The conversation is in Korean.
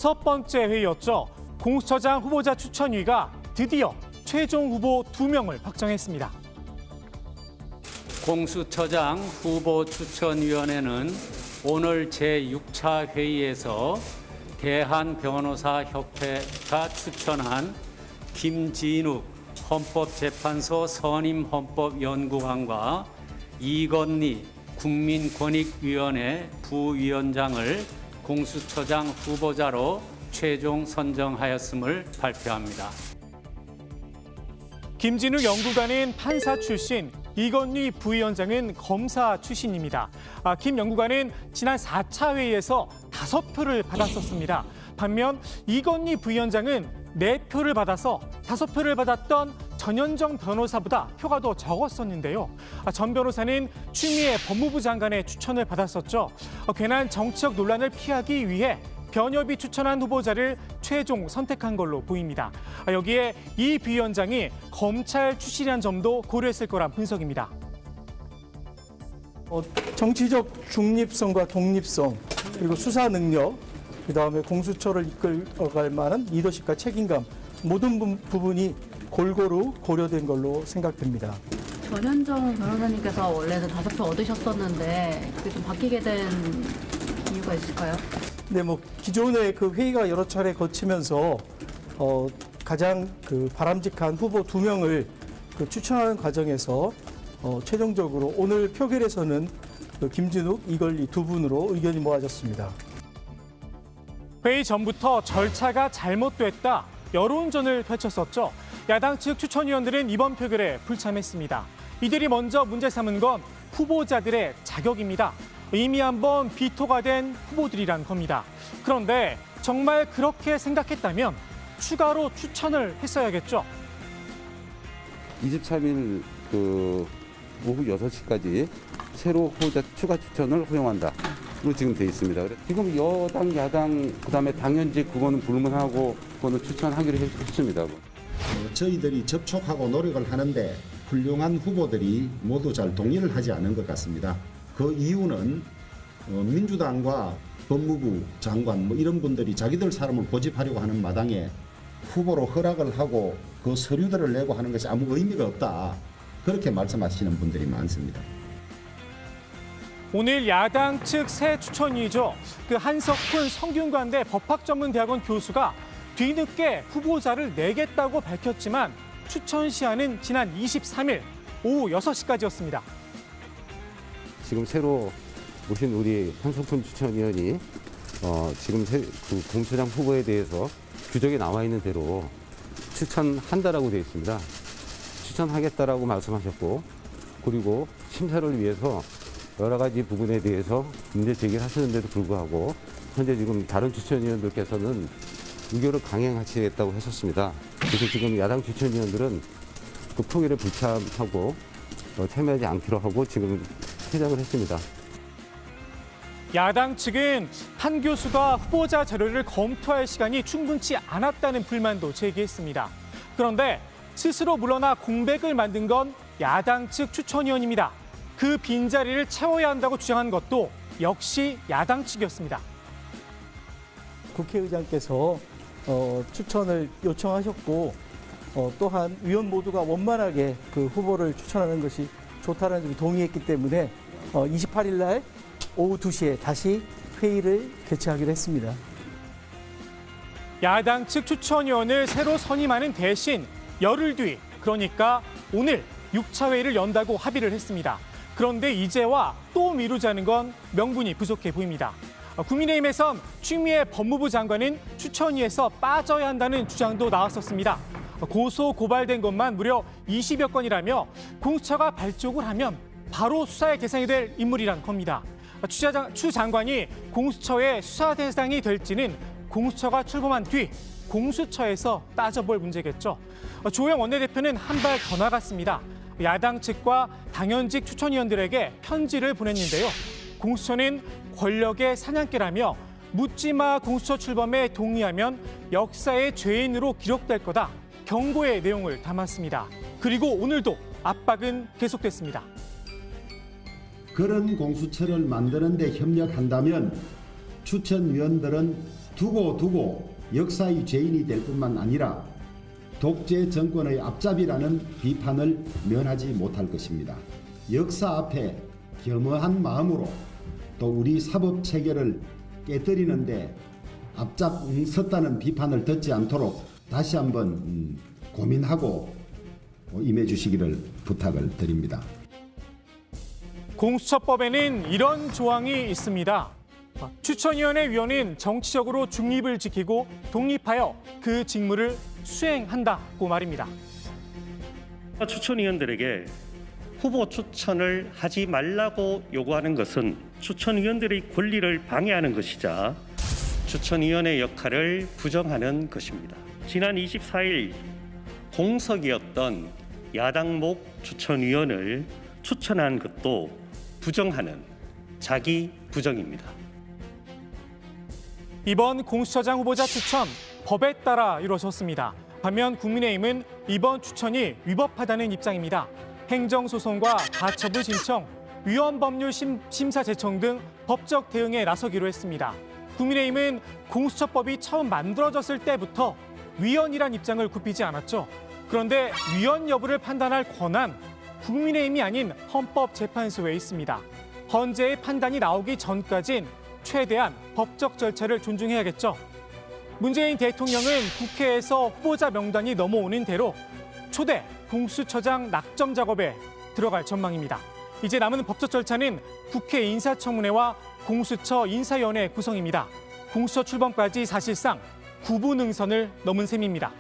첫 번째 회의였죠. 공수처장 후보자 추천위가 드디어 최종 후보 2명을 확정했습니다. 공수처장 후보 추천위원회는 오늘 제6차 회의에서 대한변호사협회가 추천한 김진욱 헌법재판소 선임헌법연구관과 이건희 국민권익위원회 부위원장을 공수처장 후보자로 최종 선정하였음을 발표합니다. 김진욱 연구관은 판사 출신, 이건희 부위원장은 검사 출신입니다. 김 연구관은 지난 4차 회의에서 5표를 받았었습니다. 반면 이건희 부위원장은 4표를 받아서 5표를 받았던 전현정 변호사보다 표가 더 적었었는데요. 전 변호사는 추미애 법무부 장관의 추천을 받았었죠. 괜한 정치적 논란을 피하기 위해 변협이 추천한 후보자를 최종 선택한 걸로 보입니다. 여기에 이 부위원장이 검찰 출신이라는 점도 고려했을 거란 분석입니다. 정치적 중립성과 독립성, 그리고 수사 능력, 그다음에 공수처를 이끌어갈 만한 리더십과 책임감, 모든 부분이 골고루 고려된 걸로 생각됩니다. 전현정 변호사님께서 원래는 5표 얻으셨었는데 그게 좀 바뀌게 된 이유가 있을까요? 네, 기존에 그 회의가 여러 차례 거치면서 가장 바람직한 후보 2명을 추천하는 과정에서 최종적으로 오늘 표결에서는 김진욱, 이건희 2분으로 의견이 모아졌습니다. 회의 전부터 절차가 잘못됐다, 여론전을 펼쳤었죠. 야당 측 추천위원들은 이번 표결에 불참했습니다. 이들이 먼저 문제 삼은 건 후보자들의 자격입니다. 이미 한번 비토가 된 후보들이란 겁니다. 그런데 정말 그렇게 생각했다면 추가로 추천을 했어야겠죠. 23일 오후 6시까지 새로 후보자 추가 추천을 허용한다. 로 지금 돼 있습니다. 지금 여당, 야당, 그다음에 당연직 그거는 불문하고 그거는 추천하기로 했습니다. 저희들이 접촉하고 노력을 하는데 훌륭한 후보들이 모두 잘 동의를 하지 않은 것 같습니다. 그 이유는 민주당과 법무부 장관 이런 분들이 자기들 사람을 고집하려고 하는 마당에 후보로 허락을 하고 그 서류들을 내고 하는 것이 아무 의미가 없다. 그렇게 말씀하시는 분들이 많습니다. 오늘 야당 측 새 추천위죠. 한석훈 성균관대 법학전문대학원 교수가 뒤늦게 후보자를 내겠다고 밝혔지만 추천 시한은 지난 23일 오후 6시까지였습니다. 지금 새로 오신 우리 한석훈 추천위원이 지금 공수처장 후보에 대해서 규정에 나와 있는 대로 추천한다라고 되어 있습니다. 추천하겠다라고 말씀하셨고, 그리고 심사를 위해서 여러 가지 부분에 대해서 문제 제기를 하시는데도 불구하고 현재 지금 다른 추천위원들께서는 의결을 강행하시겠다고 하셨습니다. 그래서 지금 야당 추천위원들은 그 표결에 불참하고 참여하지 않기로 하고 지금 퇴장을 했습니다. 야당 측은 한 교수가 후보자 자료를 검토할 시간이 충분치 않았다는 불만도 제기했습니다. 그런데 스스로 물러나 공백을 만든 건 야당 측 추천위원입니다. 그 빈자리를 채워야 한다고 주장한 것도 역시 야당 측이었습니다. 국회의장께서 추천을 요청하셨고 또한 위원 모두가 원만하게 그 후보를 추천하는 것이 좋다는 점에 동의했기 때문에 28일 날 오후 2시에 다시 회의를 개최하기로 했습니다. 야당 측 추천위원을 새로 선임하는 대신 열흘 뒤, 그러니까 오늘 6차 회의를 연다고 합의를 했습니다. 그런데 이제와 또 미루자는 건 명분이 부족해 보입니다. 국민의힘에선 추미애 법무부 장관은 추천위에서 빠져야 한다는 주장도 나왔었습니다. 고소 고발된 것만 무려 20여 건이라며 공수처가 발족을 하면 바로 수사의 대상이 될 인물이란 겁니다. 추 장관이 공수처의 수사 대상이 될지는 공수처가 출범한 뒤 공수처에서 따져볼 문제겠죠. 조영 원내대표는 한 발 더 나갔습니다. 야당 측과 당연직 추천위원들에게 편지를 보냈는데요. 공수처는 권력의 사냥개라며 묻지마 공수처 출범에 동의하면 역사의 죄인으로 기록될 거다. 경고의 내용을 담았습니다. 그리고 오늘도 압박은 계속됐습니다. 그런 공수처를 만드는 데 협력한다면 추천위원들은 두고 역사의 죄인이 될 뿐만 아니라 독재 정권의 앞잡이라는 비판을 면하지 못할 것입니다. 역사 앞에 겸허한 마음으로 또 우리 사법 체계를 깨뜨리는데 앞장섰다는 비판을 듣지 않도록 다시 한번 고민하고 임해 주시기를 부탁을 드립니다. 공수처법에는 이런 조항이 있습니다. 추천위원회 위원은 정치적으로 중립을 지키고 독립하여 그 직무를 수행한다고 말입니다. 추천위원들에게 후보 추천을 하지 말라고 요구하는 것은 추천위원들의 권리를 방해하는 것이자 추천위원회 역할을 부정하는 것입니다. 지난 24일 공석이었던 야당목 추천위원을 추천한 것도 부정하는 자기 부정입니다. 이번 공수처장 후보자 추천 법에 따라 이루어졌습니다. 반면 국민의힘은 이번 추천이 위법하다는 입장입니다. 행정소송과 가처분 신청, 위헌법률 심사 제청 등 법적 대응에 나서기로 했습니다. 국민의힘은 공수처법이 처음 만들어졌을 때부터 위헌이란 입장을 굽히지 않았죠. 그런데 위헌 여부를 판단할 권한, 국민의힘이 아닌 헌법재판소에 있습니다. 헌재의 판단이 나오기 전까진 최대한 법적 절차를 존중해야겠죠. 문재인 대통령은 국회에서 후보자 명단이 넘어오는 대로 초대 공수처장 낙점 작업에 들어갈 전망입니다. 이제 남은 법적 절차는 국회 인사청문회와 공수처 인사위원회 구성입니다. 공수처 출범까지 사실상 9분 능선을 넘은 셈입니다.